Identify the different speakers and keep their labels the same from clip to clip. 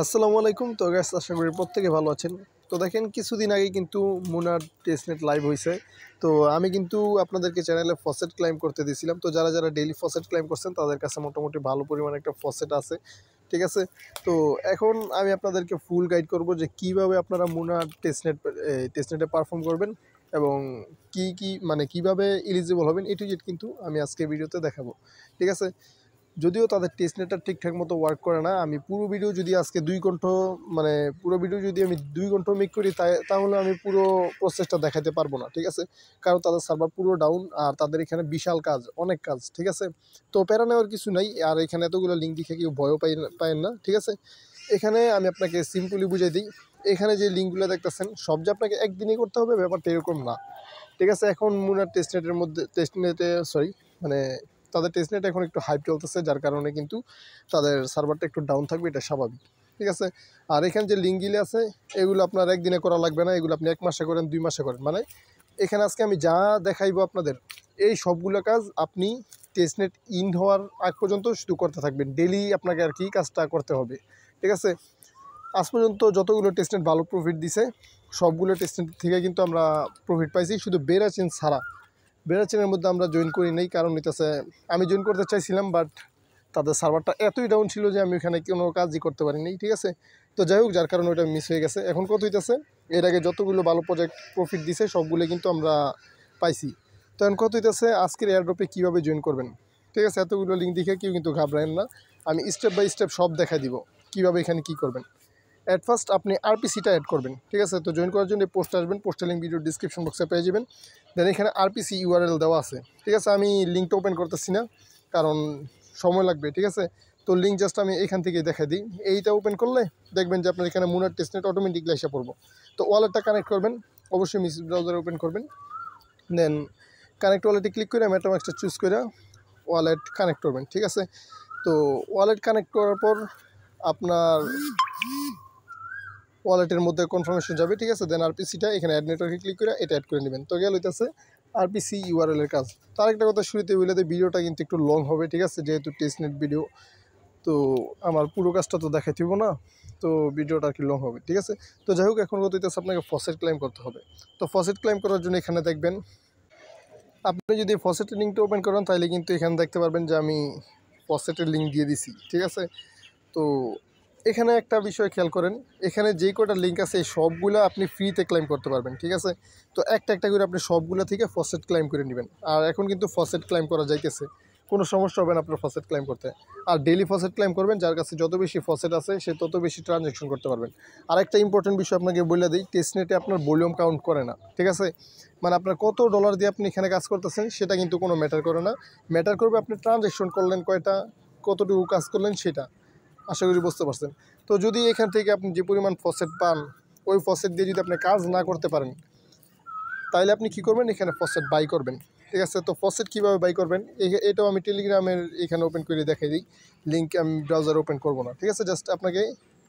Speaker 1: আসসালামু আলাইকুম। তো গাইস, আশা করি প্রত্যেকে ভালো আছেন। তো দেখেন, কিছুদিন আগে কিন্তু মুনার টেস্টনেট লাইভ হয়েছে। তো আমি কিন্তু আপনাদেরকে চ্যানেলে ফসেট ক্লাইম করতে দিয়েছিলাম। তো যারা যারা ডেইলি ফসেট ক্লাইম করছেন তাদের কাছে মোটামুটি ভালো পরিমাণে একটা ফসেট আছে, ঠিক আছে। তো এখন আমি আপনাদেরকে ফুল গাইড করব যে কিভাবে আপনারা মুনার টেস্টনেটে পারফর্ম করবেন এবং কি মানে কিভাবে এলিজিবল হবেন, এ টু জেড কিন্তু আমি আজকে ভিডিওতে দেখাবো, ঠিক আছে। যদিও তাদের টেস্টনেটটা ঠিকঠাক মতো ওয়ার্ক করে না। আমি পুরো ভিডিও যদি আজকে 2 ঘন্টা মানে পুরো ভিডিও যদি আমি 2 ঘন্টা মেক করি তাহলে আমি পুরো প্রসেসটা দেখাতে পারবো না, ঠিক আছে। কারণ তাদের সার্ভার পুরো ডাউন আর তাদের এখানে বিশাল কাজ, অনেক কাজ, ঠিক আছে। তো প্যারা নেওয়ার কিছু নাই। আর এখানে এতগুলো লিঙ্ক দেখে কেউ ভয়ও পায়েন না, ঠিক আছে। এখানে আমি আপনাকে সিম্পলি বুঝাই দিই। এখানে যে লিঙ্কগুলো দেখতেছেন সব যে আপনাকে একদিনই করতে হবে ব্যাপারটা এরকম না, ঠিক আছে। এখন মুনার মানে তাদের টেস্টনেট এখন একটু হাইপ চলতেছে, যার কারণে কিন্তু তাদের সার্ভারটা একটু ডাউন থাকবে, এটা স্বাভাবিক, ঠিক আছে। আর এখানে যে লিঙ্কগুলি আছে এগুলো আপনার একদিনে করা লাগবে না, এগুলো আপনি 1 মাসে করেন, 2 মাসে করেন। মানে এখানে আজকে আমি যা দেখাইবো আপনাদের এই সবগুলো কাজ আপনি টেস্টনেট ইন হওয়ার আগ পর্যন্ত শুধু করতে থাকবেন। ডেলি আপনাকে আর কি কাজটা করতে হবে, ঠিক আছে। আজ পর্যন্ত যতগুলো টেস্টনেট ভালো প্রফিট দিছে সবগুলো টেস্টনেট থেকে কিন্তু আমরা প্রফিট পাইছি, শুধু বেরা চেঞ্জ ছাড়া। বেরাচেনের মধ্যে আমরা জয়েন করি নাই, কারণ হইতেছে আমি জয়েন করতে চাইছিলাম, বাট তাদের সার্ভারটা এতই ডাউন ছিল যে আমি ওখানে কোনো কাজই করতে পারিনি, ঠিক আছে। তো যাই হোক, যার কারণে ওটা মিস হয়ে গেছে। এখন কত হইতেছে, এর আগে যতগুলো ভালো প্রজেক্ট প্রফিট দিছে সবগুলো কিন্তু আমরা পাইছি। তো এখন কত হইতেছে, আজকের এয়ারড্রপে কীভাবে জয়েন করবেন, ঠিক আছে। এতগুলো লিঙ্ক দেখে কেউ কিন্তু ঘাবড়ায়েন না, আমি স্টেপ বাই স্টেপ সব দেখা দিব কীভাবে এখানে কী করবেন। অ্যাট ফার্স্ট আপনি আরপিসিটা অ্যাড করবেন, ঠিক আছে। তো জয়েন করার জন্য পোস্ট আসবেন, পোস্টের লিঙ্ক ভিডিও ডিসক্রিপশন বক্সে পেয়ে যাবেন। দেন এখানে আরপিসি ইউআরএল দেওয়া আছে, ঠিক আছে। আমি লিঙ্কটা ওপেন করতেছি না কারণ সময় লাগবে, ঠিক আছে। তো লিঙ্ক জাস্ট আমি এখান থেকেই দেখাই দিই। এইটা ওপেন করলে দেখবেন যে আপনার এখানে মুনার টেস্টনেট অটোমেটিকলি এসে পড়বো। তো ওয়ালেটটা কানেক্ট করবেন, অবশ্যই মিস ব্রাউজারে ওপেন করবেন। দেন কানেক্ট ওয়ালেটে ক্লিক করে মেটামাক্সটা চুজ করে ওয়ালেট কানেক্ট করবেন, ঠিক আছে। তো ওয়ালেট কানেক্ট করার পর আপনার ওয়ালেটের মধ্যে কনফার্মেশন যাবে, ঠিক আছে। দেন আরপিসিটা এখানে অ্যাড নেটওয়ার্কে ক্লিক করে এটা অ্যাড করে নেবেন। তো গেল হইতেছে আরপিসি ইউআরএল এর কাজ। তার একটা কথা শুরুতে বলে দেয়, ভিডিওটা কিন্তু একটু লং হবে, ঠিক আছে, যেহেতু টেস্টনেট ভিডিও। তো আমার পুরো কাজটা তো দেখাই দিব না, তো ভিডিওটা আর কি লং হবে, ঠিক আছে। তো যাই হোক, এখন কথা হইতেছে আপনাকে ফসেট ক্লাইম করতে হবে। তো ফসেট ক্লাইম করার জন্য এখানে দেখবেন, আপনি যদি ফসেটের লিঙ্কটা ওপেন করেন তাহলে কিন্তু এখানে দেখতে পারবেন যে আমি ফসেটের লিঙ্ক দিয়ে দিছি, ঠিক আছে। তো এখানে একটা বিষয় খেয়াল করেন, এখানে যে কটা লিঙ্ক আছে এই সবগুলো আপনি ফ্রিতে ক্লেম করতে পারবেন, ঠিক আছে। তো একটা একটা করে আপনি সবগুলো থেকে ফসেট ক্লেম করে নেবেন। আর এখন কিন্তু ফসেট ক্লেম করা যাইতেছে, কোনো সমস্যা হবে না আপনার ফসেট ক্লেম করতে। আর ডেইলি ফসেট ক্লেম করবেন, যার কাছে যত বেশি ফসেট আছে সে তত বেশি ট্রানজ্যাকশন করতে পারবেন। আর একটা ইম্পর্টেন্ট বিষয় আপনাকে বলে দিই, টেস্টনেটে আপনার ভলিউম কাউন্ট করে না, ঠিক আছে। মানে আপনার কত ডলার দিয়ে আপনি এখানে কাজ করতেছেন সেটা কিন্তু কোনো ম্যাটার করে না। ম্যাটার করবে আপনি ট্রানজ্যাকশন করলেন কয়টা, কতটুকু কাজ করলেন সেটা। আশা করি বুঝতে পারছেন। তো যদি এখান থেকে আপনি যে পরিমাণ ফসেট পান ওই ফসেট দিয়ে যদি আপনি কাজ না করতে পারেন তাহলে আপনি কি করবেন, এখানে ফসেট বাই করবেন, ঠিক আছে। তো ফসেট কীভাবে বাই করবেন এটাও আমি টেলিগ্রামের এখানে ওপেন করে দেখাই দিই। লিঙ্ক আমি ব্রাউজার ওপেন করব না, ঠিক আছে। জাস্ট আপনাকে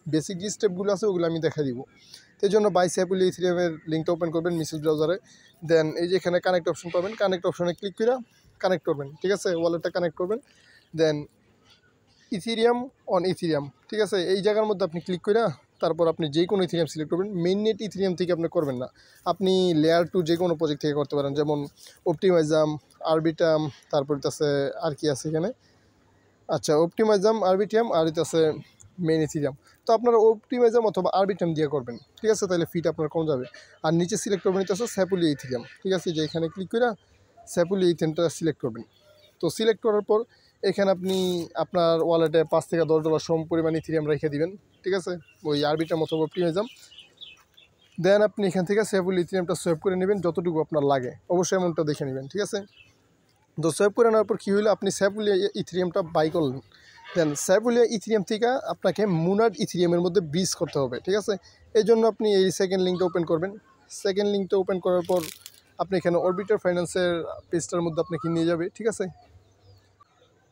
Speaker 1: বেসিক যে স্টেপগুলো আছে ওগুলো আমি দেখাই দিব। তো এই জন্য বাই সাইপুল ইথিরিয়ামের লিঙ্কটা ওপেন করবেন মিসেস ব্রাউজারে। দেন এই যে এখানে কানেক্ট অপশন পাবেন, কানেক্ট অপশনে ক্লিক করে কানেক্ট করবেন, ঠিক আছে। ওয়ালেটটা কানেক্ট করবেন। দেন ইথিরিয়াম অন ইথিরিয়াম, ঠিক আছে। এই জায়গার মধ্যে আপনি ক্লিক করে তারপর আপনি যে কোনো ইথিরিয়াম সিলেক্ট করবেন। মেইননেট ইথিরিয়াম থেকে আপনি করবেন না, আপনি লেয়ার 2 যে কোনো প্রজেক্ট থেকে করতে পারেন, যেমন অপটিমাইজাম, আরবিটাম, তারপর আছে আর কি আছে এখানে, আচ্ছা অপটিমাইজাম, আরবিটাম, আর এটা আছে মেইন ইথিরিয়াম। তো আপনারা অপটিমাইজাম অথবা আরবিটাম দিয়ে করবেন, ঠিক আছে, তাহলে ফিট আপনার কম যাবে। আর নিচে সিলেক্ট করবেন এটা আছে স্যাপুলিয়া ইথিরিয়াম, ঠিক আছে। যে এখানে ক্লিক করে স্যাপুলিয়া ইথিরিয়ামটা সিলেক্ট করবেন। তো সিলেক্ট করার পর এখানে আপনি আপনার ওয়ালেটে $5 থেকে $10 সম পরিমাণ ইথিরিয়াম রেখে দিবেন, ঠিক আছে, ওই আরবিটাম অথবা অপটিমাইজাম। দেন আপনি এখান থেকে সেভুল ইথিরিয়ামটা সেভ করে নেবেন যতটুকু আপনার লাগে, অবশ্যই অ্যামাউন্টটা দেখে নেবেন, ঠিক আছে। তো সেভ করে নেওয়ার পর কী হইলো, আপনি সেভুলিয়া ইথিরিয়ামটা বাই করলেন। দেন সেভুলিয়া ইথিরিয়াম থেকে আপনাকে মুনার ইথিরিয়ামের মধ্যে ব্রিজ করতে হবে, ঠিক আছে। এই জন্য আপনি এই সেকেন্ড লিঙ্কটা ওপেন করবেন। সেকেন্ড লিঙ্কটা ওপেন করার পর আপনি এখানে অরবিটার ফাইন্যান্সের পেজটার মধ্যে আপনাকে নিয়ে যাবে, ঠিক আছে।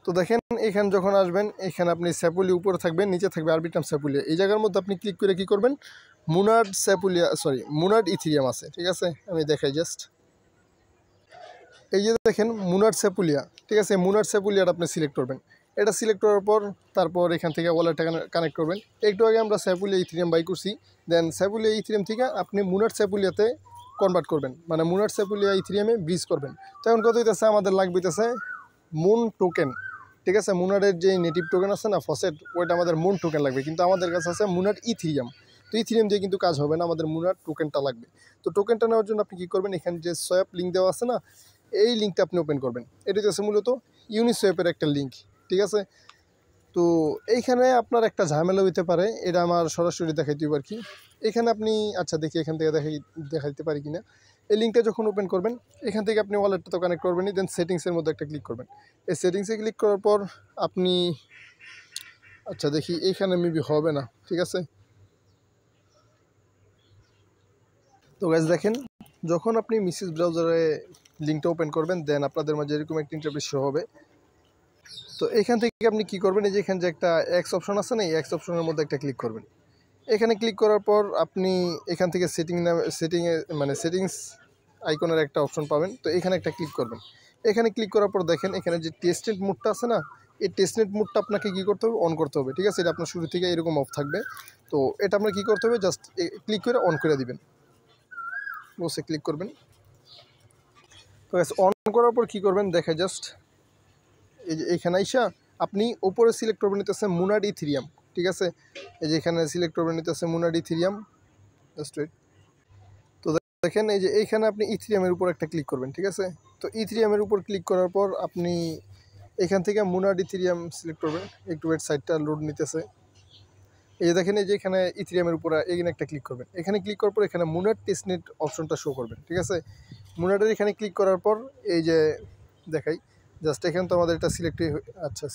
Speaker 1: তো দেখেন এখানে যখন আসবেন এখানে আপনি স্যাপুলি উপরে থাকবেন, নিচে থাকবে আরবিটাম স্যাপুলিয়া। এই জায়গার মধ্যে আপনি ক্লিক করে কী করবেন, মুনার্ড ইথিরিয়াম আছে, ঠিক আছে। আমি দেখাই জাস্ট, এই যে দেখেন মুনার্ড স্যাপুলিয়া, ঠিক আছে। মুনার্ড স্যাপুলিয়াটা আপনি সিলেক্ট করবেন। এটা সিলেক্ট করার পর তারপর এখান থেকে ওয়ালেটটা কানেক্ট করবেন। একটু আগে আমরা স্যাপুলিয়া ইথেরিয়াম বাই করছি, দেন স্যাপুলিয়া ইথেরিয়াম থেকে আপনি মুনার স্যাপুলিয়াতে কনভার্ট করবেন, মানে মুনার স্যাপুলিয়া ইথেরিয়ামে ব্রিজ করবেন। তো এখন কত হইতেছে, আমাদের লাগবে হইতেছে মুন টোকেন, ঠিক আছে। মুনারের যে নেটিভ টোকেন আছে না ফসেট, ওইটা আমাদের মুন টোকেন লাগবে, কিন্তু আমাদের কাছে আছে মুনার ইথেরিয়াম। তো ইথেরিয়াম দিয়ে কিন্তু কাজ হবে না, আমাদের মুনার টোকেনটা লাগবে। তো টোকেনটা নেওয়ার জন্য আপনি কী করবেন, এখানে যে সোয়াপ লিঙ্ক দেওয়া আছে না, এই লিঙ্কটা আপনি ওপেন করবেন। এটা হচ্ছে মূলত ইউনিসোয়াপের একটা লিঙ্ক, ঠিক আছে। তো এইখানে আপনার একটা ঝামেলা হইতে পারে, এটা আমার সরাসরি দেখাইতে হবে আর কি। এখানে আপনি আচ্ছা দেখি এখান থেকে দেখাইতে পারি কিনা। এই লিঙ্কটা যখন ওপেন করবেন, এখান থেকে আপনি ওয়ালেটটা তো কানেক্ট করবেনই, দেন সেটিংসের মধ্যে একটা ক্লিক করবেন। এই সেটিংসে ক্লিক করার পর আপনি আচ্ছা দেখি এইখানে মেবি হবে না, ঠিক আছে। তো গাইস দেখেন, যখন আপনি মিসেস ব্রাউজারে লিঙ্কটা ওপেন করবেন, দেন আপনাদের মাঝে এরকম একটা ইন্টারফেস শো হবে। তো এখান থেকে আপনি কি করবেন, এই যে এখানে যে একটা এক্স অপশন আছে না, এই এক্স অপশনের মধ্যে একটা ক্লিক করবেন। এখানে ক্লিক করার পর আপনি এখান থেকে সেটিংস আইকনের একটা অপশন পাবেন। তো এখানে একটা ক্লিক করবেন। এখানে ক্লিক করার পর দেখেন এখানে যে টেস্টনেট মোডটা আছে না, এই টেস্টনেট মোডটা আপনাকে কী করতে হবে, অন করতে হবে, ঠিক আছে। এটা আপনার শুরু থেকে এরকম অফ থাকবে। তো এটা আপনার কী করতে হবে, জাস্ট ক্লিক করে অন করে দিবেন, বসে ক্লিক করবেন। তো অন করার পর কী করবেন, দেখে জাস্ট এই যে এখানে আইসা আপনি ওপরে সিলেক্ট করবেন নিতেছে মুনার ইথেরিয়াম, ঠিক আছে। এই যে এখানে সিলেক্ট করবেন নিতেছে মুনার ইথেরিয়াম, জাস্ট ওয়েট। তো দেখেন এই যে এইখানে আপনি ইথেরিয়ামের উপর একটা ক্লিক করবেন, ঠিক আছে। তো ইথেরিয়ামের উপর ক্লিক করার পর আপনি এখান থেকে মুনার ইথেরিয়াম সিলেক্ট করবেন। একটু ওয়েট, সাইটটা লোড নিতেছে। এই যে দেখেন এই যে এখানে ইথেরিয়ামের উপর এখানে একটা ক্লিক করবেন। এখানে ক্লিক করার পর এখানে মুনার টেস্টনেট অপশনটা শো করবেন, ঠিক আছে। মুনারের এখানে ক্লিক করার পর এই যে দেখাই, জাস্ট এখানে তো আমাদের এটা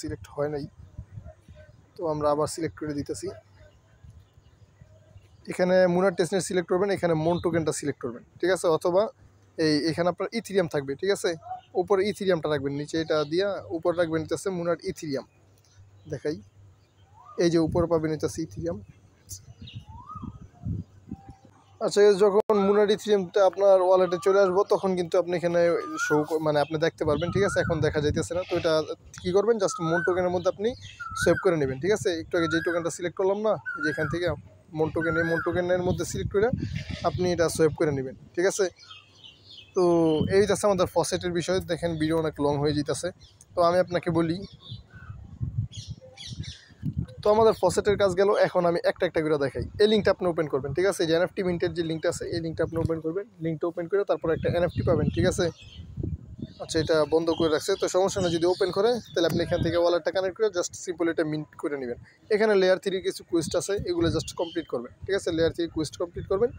Speaker 1: সিলেক্ট হয় নাই, তো আমরা আবার সিলেক্ট করে দিতেছি। এখানে মুনার টেস্টনেট সিলেক্ট করবেন, এখানে মন টোকেনটা সিলেক্ট করবেন, ঠিক আছে। অথবা এখানে আপনার ইথেরিয়াম থাকবে, ঠিক আছে। উপরে ইথেরিয়ামটা রাখবেন, নিচে এটা দিয়া উপর রাখবেন হচ্ছে মুনার ইথেরিয়াম। দেখাই, এই যে উপরে পাবেন হচ্ছে ইথেরিয়াম। আচ্ছা, যখন মুনার ইথেরিয়ামটা আপনার ওয়ালেটে চলে আসবো, তখন কিন্তু আপনি এখানে আপনি দেখতে পারবেন, ঠিক আছে। এখন দেখা যাইতেছে না, তো এটা কী করবেন, জাস্ট মন টোকেনের মধ্যে আপনি সেভ করে নেবেন, ঠিক আছে। একটু আগে যে টোকেনটা সিলেক্ট করলাম না, যে এখান থেকে মন টোকেনের মধ্যে সিলেক্ট করে আপনি এটা সেভ করে নেবেন, ঠিক আছে। তো এই যাচ্ছে আমাদের ফসেটের বিষয়। দেখেন ভিডিও অনেক লং হয়ে যেতেছে, তো আমি আপনাকে বলি। তো আমাদের ফসেটের কাজ গেল, এখন আমি একটা একটা করে দেখাই। এই লিঙ্কটা আপনি ওপেন করবেন, ঠিক আছে। যে এনএফটি মিন্টের যে লিঙ্কটা আছে, এই লিঙ্কটা আপনি ওপেন করবেন। লিঙ্কটা ওপেন করে তারপর একটা এনএফটি পাবেন, ঠিক আছে। আচ্ছা, এটা বন্ধ করে রাখছে, তো সমস্যা না। যদি ওপেন করে তাহলে আপনি এখান থেকে ওয়ালেটটা কানেক্ট করে জাস্ট সিম্পল এটা মিন্ট করে নেবেন। এখানে লেয়ার 3 কিছু কুইস্ট আছে, এগুলো জাস্ট কমপ্লিট করবেন, ঠিক আছে। লেয়ার 3 কুইস্ট কমপ্লিট করবেন,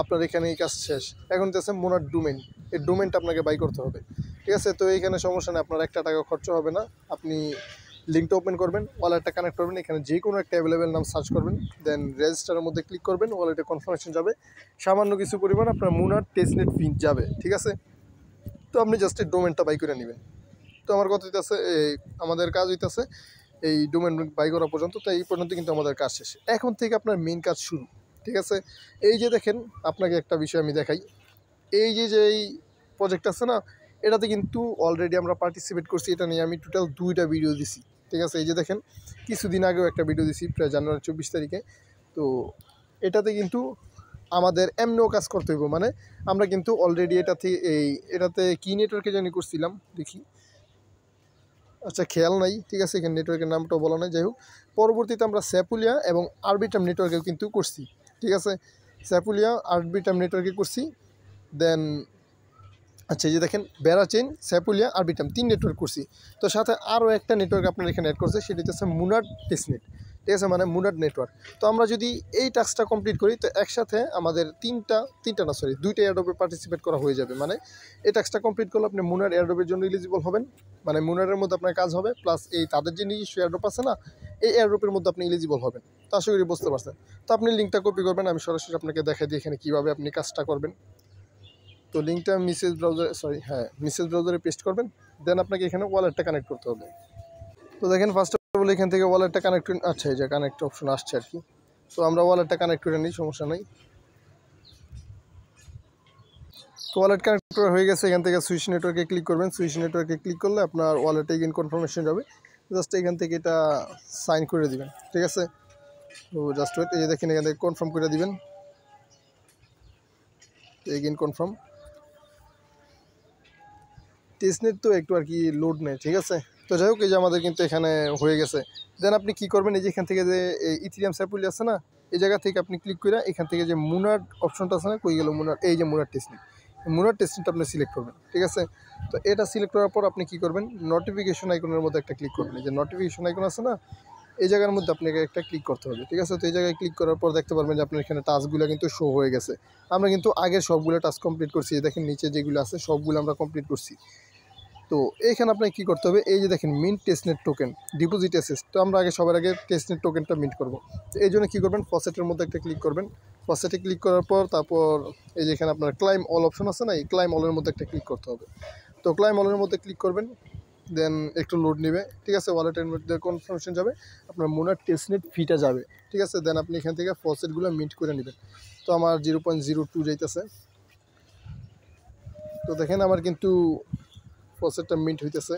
Speaker 1: আপনার এখানে এই কাজ শেষ। এখন হচ্ছে মোনার ডোমেইন, এই ডোমেইনটা আপনাকে বাই করতে হবে, ঠিক আছে। তো এইখানে সমস্যা নেই, আপনার একটা টাকা খরচ হবে না। আপনি লিঙ্কটা ওপেন করবেন, ওয়ালেটটা কানেক্ট করবেন, এখানে যে কোনো একটা অ্যাভেলেবেল নাম সার্চ করবেন, দেন রেজিস্টারের মধ্যে ক্লিক করবেন, ওয়ালেটে কনফার্মেশন যাবে, সামান্য কিছু পরিমাণ আপনার মুনার টেস্টনেট ফি যাবে, ঠিক আছে। তো আপনি জাস্ট এই ডোমেনটা বাই করে নেবেন। তো আমার কথা হইতেছে, আমাদের কাজ হইতেছে এই ডোমেন বাই করা পর্যন্ত। তো এই পর্যন্ত কিন্তু আমাদের কাজ শেষ। এখন থেকে আপনার মেইন কাজ শুরু, ঠিক আছে। এই যে দেখেন, আপনাকে একটা বিষয় আমি দেখাই। এই যে প্রজেক্ট আছে না, এটাতে কিন্তু অলরেডি আমরা পার্টিসিপেট করছি। এটা নিয়ে আমি টোটাল 2টা ভিডিও দিছি, ঠিক আছে। এই যে দেখেন, কিছুদিন আগেও একটা ভিডিও দিছি, প্রায় জানুয়ারি 24 তারিখে। তো এটাতে কিন্তু আমাদের এমনিও কাজ করতে হইব, মানে আমরা কিন্তু অলরেডি এটাতে কি নেটওয়ার্কে জানি করছিলাম, দেখি। আচ্ছা, খেয়াল নাই, ঠিক আছে। এখানে নেটওয়ার্কের নামটাও বলা নাই, যাই হোক। পরবর্তীতে আমরা স্যাপুলিয়া এবং আরবিটাম নেটওয়ার্কেও কিন্তু করছি, ঠিক আছে। স্যাপুলিয়া আরবিটাম নেটওয়ার্কে করছি, দেন আচ্ছা এই যে দেখেন বেড়াচেন, স্যাপুলিয়া, আরবিটাম 3 নেটওয়ার্ক করছি। তো সাথে আরও একটা নেটওয়ার্ক আপনার এখানে অ্যাড করছে, সেটা হচ্ছে মুনার টেস্টনেট, ঠিক আছে, মানে মুনার নেটওয়ার্ক। তো আমরা যদি এই টাস্কটা কমপ্লিট করি, তো একসাথে আমাদের 2টা এয়ারড্রপে পার্টিসিপেট করা হয়ে যাবে। মানে এই টাস্কটা কমপ্লিট করলে আপনি মুনার এয়ারড্রপের জন্য এলিজিবল হবেন, মানে মুনারের মধ্যে আপনার কাজ হবে, প্লাস তাদের যে নিজস্ব এয়ারড্রপ আছে না, এই এয়ারড্রপের মধ্যে আপনি এলিজিবল হবেন। তো আশা করি বুঝতে পারছেন। তো আপনি লিঙ্কটা কপি করবেন, আমি সরাসরি আপনাকে দেখাই দিই এখানে কীভাবে আপনি কাজটা করবেন। তো লিঙ্কটা মিসেস ব্রাউজারে পেস্ট করবেন, দেন আপনাকে এখানে ওয়ালেটটা কানেক্ট করতে হবে। তো দেখেন ফার্স্ট অফ অল এখান থেকে ওয়ালেটটা কানেক্ট, আচ্ছা এই যে কানেক্ট অপশন আসছে আর কি। তো আমরা ওয়ালেটটা কানেক্ট করে নিই, সমস্যা নেই। তো ওয়ালেট কানেক্ট করা হয়ে গেছে। এখান থেকে সুইচ নেটওয়ার্কে ক্লিক করবেন। সুইচ নেটওয়ার্কে ক্লিক করলে আপনার ওয়ালেটে এগেইন কনফার্মেশন যাবে। জাস্ট এখান থেকে এটা সাইন করে দিবেন, ঠিক আছে। তো জাস্ট ওয়েট, এই যে দেখেন এখান থেকে কনফার্ম করে দিবেন, এগেইন কনফার্ম। টেস্টনেট তো একটু আর কি লোড নেই, ঠিক আছে। তো যাই হোক, এই যে আমাদের কিন্তু এখানে হয়ে গেছে। দেন আপনি কি করবেন, এই যে এখান থেকে যে ইথিরিয়াম স্যাম্পল আছে না, এই জায়গা থেকে আপনি ক্লিক করে এখান থেকে যে মুনার অপশনটা আছে না, কই গেল মুনার, এই যে মুনার টেস্টনেট, মুনার টেস্টনেটটা আপনি সিলেক্ট করবেন, ঠিক আছে। তো এটা সিলেক্ট করার পর আপনি কি করবেন, নোটিফিকেশন আইকনের মধ্যে একটা ক্লিক করবেন, এই যে নোটিফিকেশন আইকন আছে না, এই জায়গার মধ্যে আপনাকে একটা ক্লিক করতে হবে, ঠিক আছে। তো এই জায়গায় ক্লিক করার পর দেখতে পারবেন যে আপনার এখানে টাস্কগুলো কিন্তু শো হয়ে গেছে। আমরা কিন্তু আগের সবগুলো টাস্ক কমপ্লিট করছি, দেখেন নিচে যেগুলো আছে সবগুলো আমরা কমপ্লিট করছি। তো এইখানে আপনাকে কী করতে হবে, এই যে দেখেন mint testnet token deposit asset, তো আমরা আগে সবার আগে টেস্টনেট টোকেনটা মিন্ট করব। তো এই জন্য কী করবেন, ফসেটের মধ্যে একটা ক্লিক করবেন, ফসেটে ক্লিক করার পর তারপর এই যে এখানে আপনার ক্লাইম অল অপশন আছে না, এই ক্লাইম অলের মধ্যে একটা ক্লিক করতে হবে। তো ক্লাইম অলের মধ্যে ক্লিক করবেন, দেন একটু লোড নেবে, ঠিক আছে। ওয়ালেটের মধ্যে কনফার্মেশন যাবে, আপনার মোনার টেস্টনেট ফিটা যাবে, ঠিক আছে। দেন আপনি এখান থেকে ফসেটগুলো মিন্ট করে নেবেন। তো আমার 0.02 যাইতেছে। তো দেখেন আমার কিন্তু ফসেটটা মিন্ট হইতেছে।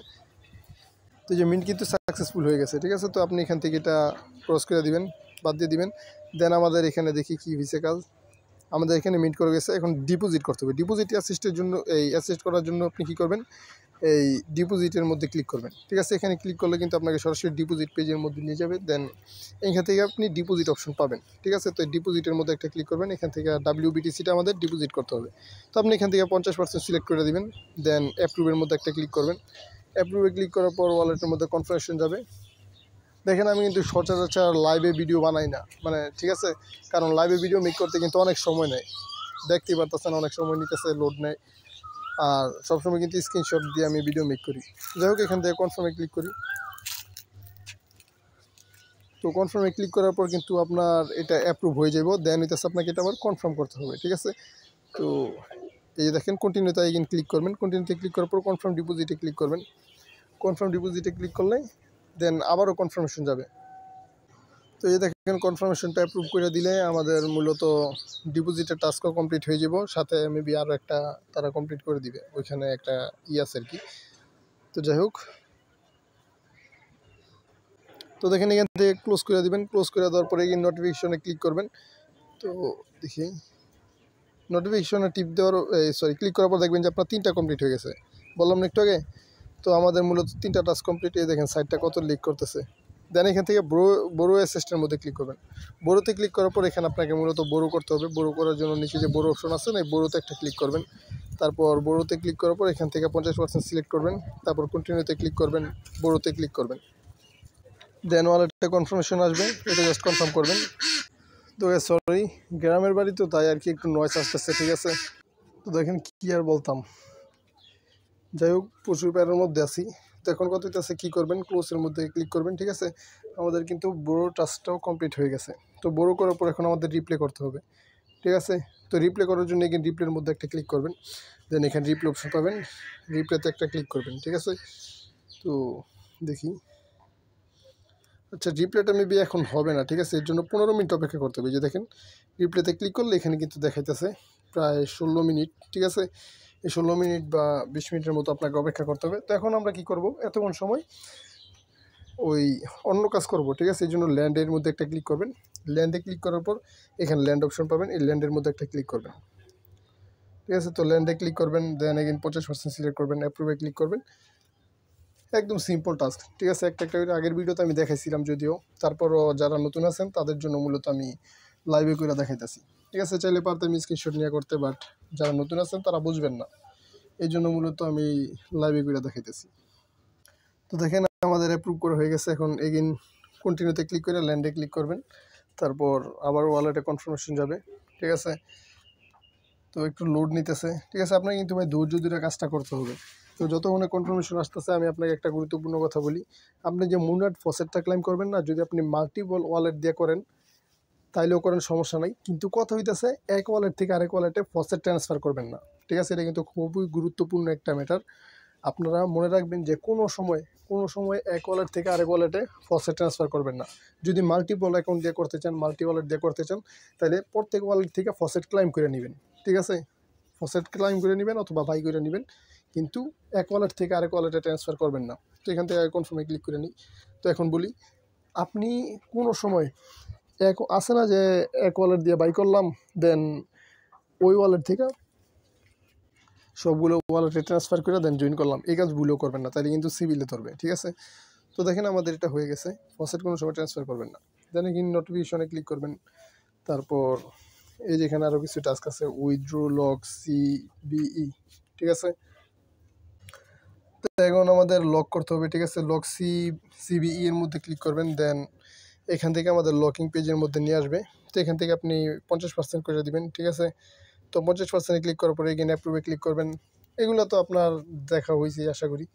Speaker 1: তো যে মিন্ট কিন্তু সাকসেসফুল হয়ে গেছে, ঠিক আছে। তো আপনি এখান থেকে এটা ক্রস করে দিবেন, বাদ দিয়ে দিবেন। দেন আমাদের এখানে দেখি কী হয়েছে কাজ, আমাদের এখানে মিন্ট করে গেছে। এখন ডিপোজিট করতে হবে, ডিপোজিট অ্যাসিস্টের জন্য, এই অ্যাসিস্ট করার জন্য আপনি কী করবেন, এই ডিপোজিটের মধ্যে ক্লিক করবেন, ঠিক আছে। এখানে ক্লিক করলে কিন্তু আপনাকে সরাসরি ডিপোজিট পেজের মধ্যে নিয়ে যাবে। দেন এখান থেকে আপনি ডিপোজিট অপশন পাবেন, ঠিক আছে। তো ডিপোজিটের মধ্যে একটা ক্লিক করবেন, এখান থেকে WBTCটা আমাদের ডিপোজিট করতে হবে। তো আপনি এখান থেকে 50% সিলেক্ট করে দিবেন। দেন অ্যাপ্রুভের মধ্যে একটা ক্লিক করবেন, অ্যাপ্রুভে ক্লিক করার পর ওয়ালেটের মধ্যে কনফার্মেশন যাবে। দেখেন আমি কিন্তু সচরাচর লাইভে ভিডিও বানাই না, মানে ঠিক আছে, কারণ লাইভে ভিডিও মেক করতে কিন্তু অনেক সময় নেয়, দেখতেই পারতেছেন অনেক সময় নিতেছে, লোড নেয়। আর সবসময় কিন্তু স্ক্রিনশট দিয়ে আমি ভিডিও মেক করি। যাই হোক, এখান থেকে কনফার্মে ক্লিক করি। তো কনফার্মে ক্লিক করার পর কিন্তু আপনার এটা অ্যাপ্রুভ হয়ে যাব। দেন হইতেছে আপনাকে এটা আবার কনফার্ম করতে হবে, ঠিক আছে। তো এই যে দেখেন কন্টিনিউতে এগেইন ক্লিক করবেন, কন্টিনিউতে ক্লিক করার পর কনফার্ম ডিপোজিটে ক্লিক করবেন। কনফার্ম ডিপোজিটে ক্লিক করলে দেন আবারও কনফার্মেশন যাবে। তো এই দেখেন কনফার্মেশনটা অ্যাপ্রুভ করে দিলে আমাদের মূলত ডিপোজিটের টাস্কও কমপ্লিট হয়ে যাব, সাথে মেবি আরও একটা তারা কমপ্লিট করে দিবে, ওইখানে একটা আছে আর কি। তো যাই হোক, তো দেখেন এখান থেকে ক্লোজ করে দিবেন, ক্লোজ করে দেওয়ার পরে এই নোটিফিকেশনে ক্লিক করবেন। তো দেখি নোটিফিকেশনে টিপ দেওয়ার ক্লিক করার পর দেখবেন যে আপনার 3টা কমপ্লিট হয়ে গেছে, বললাম না একটু আগে। তো আমাদের মূলত 3টা টাস্ক কমপ্লিট, এই দেখেন সাইটটা কত লিক করতেছে। দেন এখান থেকে বড়ো অ্যাসিস্টের মধ্যে ক্লিক করবেন, বড়োতে ক্লিক করার পর এখানে আপনাকে মূলত বড়ো করতে হবে। বড়ো করার জন্য নিচে যে বড়ো অপশন আছে না, এই বড়োতে একটা ক্লিক করবেন। তারপর বড়োতে ক্লিক করার পর এখান থেকে 50% সিলেক্ট করবেন, তারপর কন্টিনিউতে ক্লিক করবেন, বড়োতে ক্লিক করবেন। দেন ওয়ালেটে কনফার্মেশন আসবে, এটা জাস্ট কনফার্ম করবেন। তো সরি, গ্রামের বাড়ি তো তাই আর কি একটু নয়েজ আসতেছে, ঠিক আছে। তো দেখেন কী আর বলতাম, যাই হোক প্রচুর প্যারের মধ্যে আছি। তো এখন কত হইতেছে, কী করবেন, ক্লোজের মধ্যে ক্লিক করবেন, ঠিক আছে। আমাদের কিন্তু বড়ো টাস্কটাও কমপ্লিট হয়ে গেছে। তো বড়ো করার পর এখন আমাদের রিপ্লে করতে হবে, ঠিক আছে। তো রিপ্লে করার জন্য এখানে রিপ্লের মধ্যে একটা ক্লিক করবেন। দেন এখানে রিপ্লে অপশন পাবেন, রিপ্লেতে একটা ক্লিক করবেন, ঠিক আছে। তো দেখি, আচ্ছা রিপ্লেটা মেবি এখন হবে না, ঠিক আছে। এর জন্য 15 মিনিট অপেক্ষা করতে হবে। যে দেখেন রিপ্লেতে ক্লিক করলে এখানে কিন্তু দেখাইতেছে প্রায় 16 মিনিট, ঠিক আছে। এই 16 মিনিট বা 20 মিনিটের মতো আপনাকে অপেক্ষা করতে হবে। তো এখন আমরা কি করব, এতক্ষণ সময় ওই অন্য কাজ করব, ঠিক আছে। এই জন্য ল্যান্ডের মধ্যে একটা ক্লিক করবেন, ল্যান্ডে ক্লিক করার পর এখানে ল্যান্ড অপশন পাবেন, এই ল্যান্ডের মধ্যে একটা ক্লিক করবেন, ঠিক আছে। তো ল্যান্ডে ক্লিক করবেন, দেন এগেইন 50% সিলেক্ট করবেন, অ্যাপ্রুভে ক্লিক করবেন। একদম সিম্পল টাস্ক, ঠিক আছে। একটা একটা আগের ভিডিওতে আমি দেখাইছিলাম যদিও, তারপরও যারা নতুন আছেন তাদের জন্য মূলত আমি লাইভে করে দেখাইতেছি, ঠিক আছে। চাইলে পারতাম স্ক্রিনশট নিয়ে করতে, বাট যারা নতুন আছেন তারা বুঝবেন না, এই জন্য মূলত আমি লাইভে করে দেখাইতেছি। তো দেখেন আমাদের অ্যাপ্রুভ করা হয়ে গেছে। এখন এগেইন কন্টিনিউতে ক্লিক করে ল্যান্ডে ক্লিক করবেন, তারপর আবার ওয়ালেটে কনফার্মেশন যাবে, ঠিক আছে। তো একটু লোড নিতেছে, ঠিক আছে। আপনাকে কিন্তু ভাই ধৈর্য ধরে কাজটা করতে হবে। তো যতক্ষণে কনফার্মেশন আসতেছে আমি আপনাকে একটা গুরুত্বপূর্ণ কথা বলি, আপনি যে মুনার ফসেটটা ক্লাইম করবেন না, যদি আপনি মাল্টিপল ওয়ালেট দিয়ে করেন তাইলেও করেন, সমস্যা নাই। কিন্তু কথা হইতেছে এক ওয়ালেট থেকে আরেক ওয়ালেটে ফসেট ট্রান্সফার করবেন না, ঠিক আছে। এটা কিন্তু খুবই গুরুত্বপূর্ণ একটা ম্যাটার। আপনারা মনে রাখবেন যে কোনো সময় এক ওয়ালেট থেকে আরেক ওয়ালেটে ফসেট ট্রান্সফার করবেন না। যদি মাল্টিপল অ্যাকাউন্ট দিয়ে করতে চান, মাল্টি ওয়ালেট দিয়ে করতে চান, তাহলে প্রত্যেক ওয়ালেট থেকে ফসেট ক্লাইম করে নেবেন, ঠিক আছে। ফসেট ক্লাইম করে নেবেন অথবা বাই করে নেবেন, কিন্তু এক ওয়ালেট থেকে আরেক ওয়ালেটে ট্রান্সফার করবেন না। তো এখান থেকে কনফার্মে ক্লিক করে নিই। তো এখন বলি, আপনি কোনো সময় আছে না যে এক ওয়ালেট দিয়ে বাই করলাম, দেন ওই ওয়ালেট থেকে সবগুলো ওয়ালেটে ট্রান্সফার করে দেন জয়েন করলাম, এই কাজ ভুলেও করবেন না, তাহলে কিন্তু সিবিলে ধরবে। ঠিক আছে, তো দেখেন আমাদের এটা হয়ে গেছে। ফসেট কোনো সময় ট্রান্সফার করবেন না, দেন এখানে নোটিফিকেশনে ক্লিক করবেন। তারপর এই যেখানে আরও কিছু টাস্ক আছে, উইথড্র লক সিবিই। ঠিক আছে, তো এখন আমাদের লক করতে হবে। ঠিক আছে, লক সিবিই এর মধ্যে ক্লিক করবেন, দেন এখান থেকে আমাদের লকিং পেজের মধ্যে নিয়ে আসবে। তো এখান থেকে আপনি 50% করে দিবেন। ঠিক আছে, তো 50% ক্লিক করার পরে এগেন অ্যাপ্রুভে ক্লিক করবেন। এগুলো তো আপনার দেখা হয়েছে আশা করি।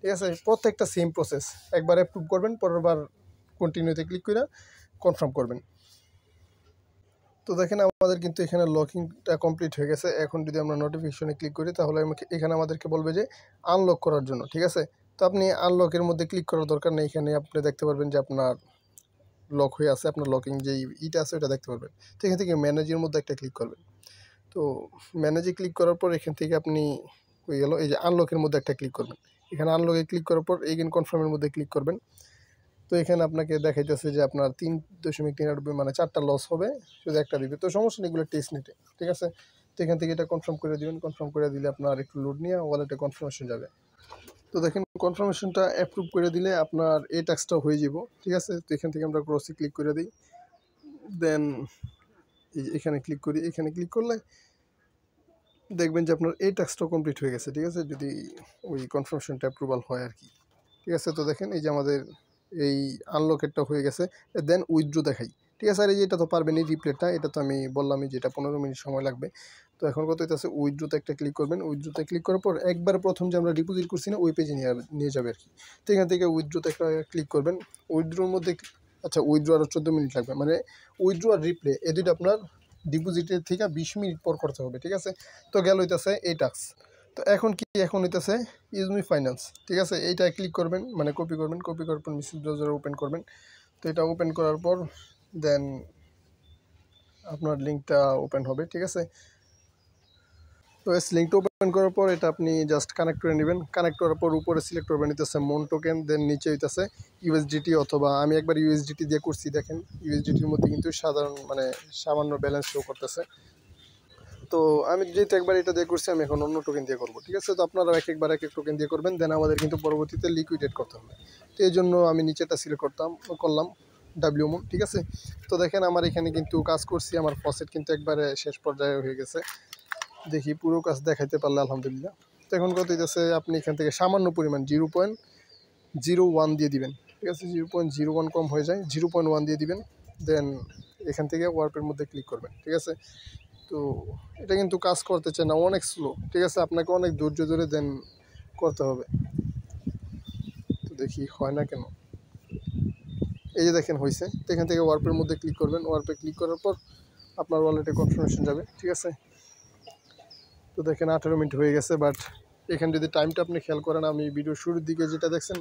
Speaker 1: ঠিক আছে, প্রত্যেকটা সেম প্রসেস, একবার অ্যাপ্রুভ করবেন, পরের বার কন্টিনিউতে ক্লিক করে কনফার্ম করবেন। তো দেখেন আমাদের কিন্তু এখানে লকিংটা কমপ্লিট হয়ে গেছে। এখন যদি আমরা নোটিফিকেশনে ক্লিক করি তাহলে এখানে আমাদেরকে বলবে যে আনলক করার জন্য। ঠিক আছে, তো আপনি আনলকের মধ্যে ক্লিক করার দরকার নেই। এখানে আপনি দেখতে পারবেন যে আপনার লক হয়ে আছে, আপনার লকিং যে ইটা আছে ওটা দেখতে পারবেন। তো এখান থেকে ম্যানেজের মধ্যে একটা ক্লিক করবেন। তো ম্যানেজে ক্লিক করার পর এখান থেকে আপনি হয়ে গেল, এই যে আনলকের মধ্যে একটা ক্লিক করবেন। এখানে আনলকে ক্লিক করার পর এগেন কনফার্মের মধ্যে ক্লিক করবেন। তো এখানে আপনাকে দেখাইতেছে যে আপনার 3.93 মানে 4টা লস হবে, শুধু একটা দিবে। তো সমস্যা নেই, এগুলো টেস্ট নেটে। ঠিক আছে, তো এখান থেকে এটা কনফার্ম করে দিবেন। কনফার্ম করে দিলে আপনার একটু লোড নিয়ে ওয়ালেটে কনফার্মেশন যাবে। তো দেখেন কনফার্মেশনটা অ্যাপ্রুভ করে দিলে আপনার এই টাস্কটাও হয়ে যাব। ঠিক আছে, তো এখান থেকে আমরা ক্রসে ক্লিক করে দিই, দেন এখানে ক্লিক করি। এখানে ক্লিক করলে দেখবেন যে আপনার এই টাস্কটাও কমপ্লিট হয়ে গেছে। ঠিক আছে, যদি ওই কনফার্মেশনটা অ্যাপ্রুভাল হয় আর কি। ঠিক আছে, তো দেখেন এই যে আমাদের এই আনলকেটটা হয়ে গেছে, দেন উইথড্র দেখাই। ঠিক আছে, আর এই যে এটা তো পারবেনই রিপ্লেটা, এটা তো আমি বললামই যে এটা 15 মিনিট সময় লাগবে। তো এখন কত হইতেছে, উইথড্রোতে একটা ক্লিক করবেন। উইথড্রোতে ক্লিক করার পর একবার প্রথম যে আমরা ডিপোজিট করছি না ওই পেজে নিয়ে যাবে আর কি। তো এখান থেকে উইথড্রোতে একটা ক্লিক করবেন। উইথড্রোর মধ্যে আচ্ছা, উইথড্রো আরও 14 মিনিট লাগবে, মানে উইথড্রো আর রিপ্লে এই দুটো আপনার ডিপোজিটের থেকে 20 মিনিট পর করতে হবে। ঠিক আছে, তো গেল হইতেছে এই টাস্ক। তো এখন কি, এখন হইতেছে ইউজমি ফাইন্যান্স। ঠিক আছে, এইটা ক্লিক করবেন, মানে কপি করবেন। কপি করার পর মেসেজ ব্রাউজারে ওপেন করবেন। তো এটা ওপেন করার পর দেন আপনার লিঙ্কটা ওপেন হবে। ঠিক আছে, তো লিঙ্কটা ওপেন করার পর এটা আপনি জাস্ট কানেক্ট করে নেবেন। কানেক্ট করার পর উপরে সিলেক্ট করবেন হইতেছে মন টোকেন, দেন নিচে হইতেছে ইউএসডিটি, অথবা আমি একবার ইউএসডিটি দিয়ে করছি। দেখেন ইউএসডিটির মধ্যে কিন্তু সাধারণ মানে সামান্য ব্যালেন্স শো করতেছে। তো আমি যেহেতু একবার এটা দিয়ে করছি, আমি এখন অন্য টোকেন দিয়ে করবো। ঠিক আছে, তো আপনারা এক একবার এক এক টোকেন দিয়ে করবেন, দেন আমাদের কিন্তু পরবর্তীতে লিকুইডেট করতে হবে। তো এই জন্য আমি নিচেটা সিলেক্ট করলাম ডাব্লিউমন। ঠিক আছে, তো দেখেন আমার এখানে কিন্তু কাজ করছি, আমার ফসেট কিন্তু একবারে শেষ পর্যায়ে হয়ে গেছে। দেখি পুরো কাজ দেখাইতে পারলে আলহামদুলিল্লাহ। তো এখন কত হইতেছে, আপনি এখান থেকে সামান্য পরিমাণ 0.01 দিয়ে দিবেন। ঠিক আছে, 0.01 কম হয়ে যায়, 0.1 দিয়ে দিবেন। দেন এখান থেকে ওয়ার্পের মধ্যে ক্লিক করবেন। ঠিক আছে, তো এটা কিন্তু কাজ করতে চায় না, অনেক স্লো। ঠিক আছে, আপনাকে অনেক ধৈর্য ধরে দেন করতে হবে। তো দেখি হয় না কেন, এই যে দেখেন হয়েছে। তো এখান থেকে ওয়ার্পের মধ্যে ক্লিক করবেন। ওয়ার্পে ক্লিক করার পর আপনার ওয়ালেটে কনফার্মেশন যাবে। ঠিক আছে, তো দেখেন 18 মিনিট হয়ে গেছে, বাট এখানে যদি টাইমটা আপনি খেয়াল করেন, আমি ভিডিওর শুরুর দিকে যেটা দেখছেন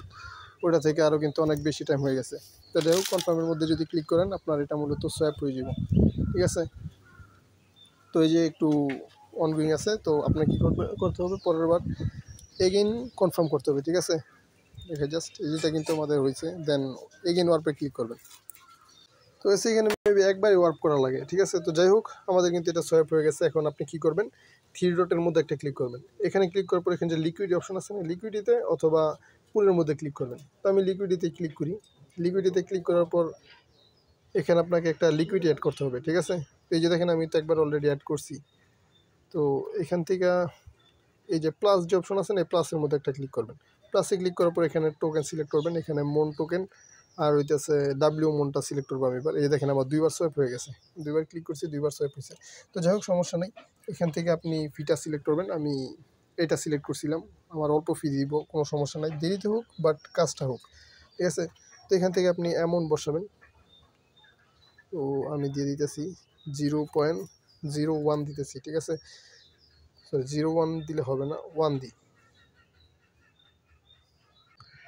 Speaker 1: ওটা থেকে আরও কিন্তু অনেক বেশি টাইম হয়ে গেছে। তো যাই হোক, কনফার্মের মধ্যে যদি ক্লিক করেন আপনার এটা মূলত সোয়াপ হয়ে যাব। ঠিক আছে, তো এই যে একটু অনগোয়িং আছে, তো আপনাকে কী করতে হবে, পরের বার এগেইন কনফার্ম করতে হবে। ঠিক আছে, দেখে জাস্ট যেটা কিন্তু আমাদের হয়েছে, দেন এগেইন ওয়ার্পে ক্লিক করবেন। তো এখানে মেবি একবারই ওয়ার্প করা লাগে। ঠিক আছে, তো যাই হোক আমাদের কিন্তু এটা সোয়াপ হয়ে গেছে। এখন আপনি কী করবেন, থ্রি ডটের মধ্যে একটা ক্লিক করবেন। এখানে ক্লিক করার পর এখানে যে লিকুইড অপশন আছে না, লিকুইডিতে অথবা পুলের মধ্যে ক্লিক করবেন। তো আমি লিকুইডিতে ক্লিক করি। লিকুইডিতে ক্লিক করার পর এখানে আপনাকে একটা লিকুইড অ্যাড করতে হবে। ঠিক আছে, এই যে দেখেন আমি তো একবার অলরেডি অ্যাড করছি। তো এখান থেকে এই যে প্লাস যে অপশন আছে না, এই প্লাসের মধ্যে একটা ক্লিক করবেন। প্লাসে ক্লিক করার পর এখানে টোকেন সিলেক্ট করবেন। এখানে মন টোকেন আর হইতেছে ডাব্লিউ মনটা সিলেক্ট করবো আমি এবার। এই যে দেখেন আমার দুইবার সোয়াইপ হয়ে গেছে, দুইবার ক্লিক করছি, দুইবার সোয়াইপ হয়েছে। তো যাই হোক সমস্যা নেই, এখান থেকে আপনি ফিটা সিলেক্ট করবেন। আমি এটা সিলেক্ট করছিলাম, আমার অল্প ফি দিব, কোনো সমস্যা নাই, দেরিতে হোক বাট কাজটা হোক। ঠিক আছে, তো এখান থেকে আপনি অ্যামাউন্ট বসাবেন। তো আমি দিয়ে দিতেছি 0.01 দিতেছি। ঠিক আছে, সরি 0.1 দিলে হবে না, 1 দিই।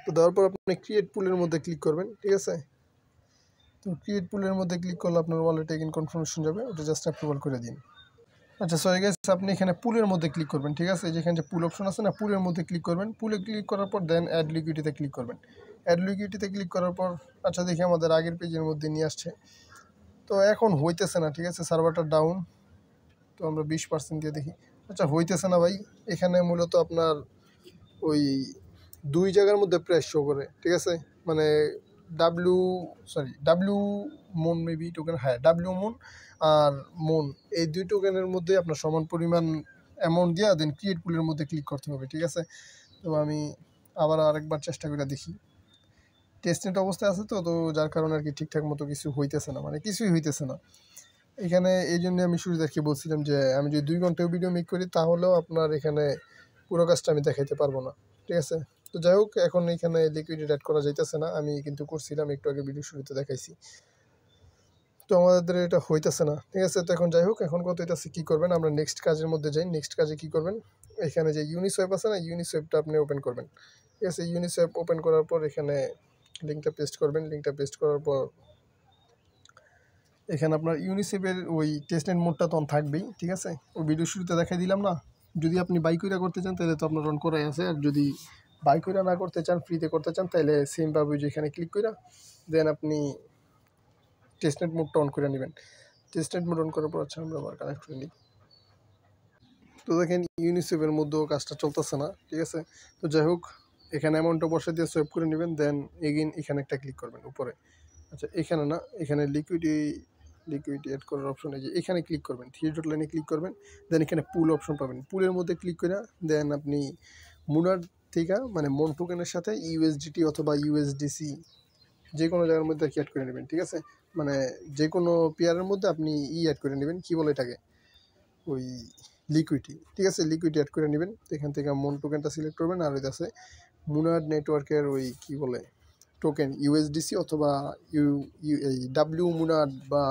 Speaker 1: তো দেওয়ার পর আপনি ক্রিয়েট পুলের মধ্যে ক্লিক করবেন। ঠিক আছে, তো ক্রিয়েট পুলের মধ্যে ক্লিক করলে আপনার ওয়ালেটে এগেইন কনফার্মেশন যাবে, ওটা জাস্ট অ্যাপ্রুভাল করে দিন। আচ্ছা সরি গাইস, আপনি এখানে পুলের মধ্যে ক্লিক করবেন, ঠিক আছে? যেখানে যে পুল অপশন আছে না, পুলের মধ্যে ক্লিক করবেন। পুলে ক্লিক করার পর দেন অ্যাড লিকুইডিটিতে ক্লিক করবেন। অ্যাড লিকুইডিটিতে ক্লিক করার পর আচ্ছা দেখি আমাদের আগের পেজের মধ্যে নিয়ে আসছে। তো এখন হইতেছে না, ঠিক আছে? সার্ভারটা ডাউন। তো আমরা 20% দিয়ে দেখি। আচ্ছা হইতেছে না ভাই। এখানে মূলত আপনার ওই 2 জায়গার মধ্যে প্রেস শো করে, ঠিক আছে? মানে ডাব্লিউ মুন মেবি টোকেন, হ্যাঁ ডাব্লিউ মুন আর মুন, এই 2 টোকেনের মধ্যে আপনার সমান পরিমাণ অ্যামাউন্ট দিয়ে দেন ক্রিয়েট পুলের মধ্যে ক্লিক করতে হবে, ঠিক আছে? তো আমি আবার আরেকবার চেষ্টা করে দেখি। টেস্টনেট অবস্থায় আছে তো যার কারণে আর কি ঠিকঠাক মতো কিছু হইতেছে না, মানে কিছুই হইতেছে না এখানে। এই জন্য আমি শুরু দেখে বলছিলাম যে আমি যদি 2 ঘন্টা ভিডিও মেক করি তাহলেও আপনার এখানে পুরো কাজটা আমি দেখাইতে পারবো না, ঠিক আছে? তো যাই হোক, এখন এখানে লিকুইডিটি অ্যাড করা যাইতেছে না, আমি কিন্তু করছিলাম একটু আগে ভিডিও শুরুতে দেখাইছি। তো আমাদের এটা হইতেছে না, ঠিক আছে? তো এখন যাই হোক, এখন কত হইতেছে কী করবেন, আমরা নেক্সট কাজের মধ্যে যাই। নেক্সট কাজে কী করবেন, এখানে যে ইউনিসোয়েপ আছে না, ইউনিসোয়েপটা আপনি ওপেন করবেন, ঠিক আছে? ইউনিসোয়েপ ওপেন করার পর এখানে লিঙ্কটা পেস্ট করবেন। লিঙ্কটা পেস্ট করার পর এখানে আপনার ইউনিসেফের ওই টেস্টনেট মোডটা তো অন থাকবেই, ঠিক আছে? ওই ভিডিও শুরুতে দেখাই দিলাম না। যদি আপনি বাই কইরা করতে চান তাহলে তো আপনার অন করাই আছে, আর যদি বাই কইরা না করতে চান, ফ্রিতে করতে চান, তাহলে সেমভাবে যেখানে ক্লিক কইরা দেন আপনি টেস্টনেট মোডটা অন করে নেবেন। টেস্টনেট মোড অন করার পর আচ্ছা আমরা আবার কানেক্ট করে নিই। তো দেখেন ইউনিসেফের মধ্যেও কাজটা চলতেছে না, ঠিক আছে? তো যাই হোক, এখানে অ্যামাউন্টটা বসে দিয়ে সোয়েপ করে নেবেন, দেন এগেইন এখানে একটা ক্লিক করবেন উপরে। আচ্ছা এখানে না, এখানে লিকুইড অ্যাড করার অপশন, এই যে এখানে ক্লিক করবেন, থ্রি ডট লাইনে ক্লিক করবেন, দেন এখানে পুল অপশন পাবেন। পুলের মধ্যে ক্লিক করে দেন আপনি মুনার থেকে মানে মন টোকেনের সাথে ইউএসডিটি অথবা ইউএসডিসি যে কোনো জায়গার মধ্যে অ্যাড করে নেবেন, ঠিক আছে? মানে যে কোনো পেয়ারের মধ্যে আপনি অ্যাড করে নেবেন, কী বলে এটাকে, ওই লিকুইডি, ঠিক আছে? লিকুইড অ্যাড করে নেবেন। এখান থেকে মন টোকেনটা সিলেক্ট করবেন, আর ওই আছে মুনার নেটওয়ার্কের ওই কী বলে টোকেন ইউএসডিসি অথবা এই ডাব্লিউ মুনাড বা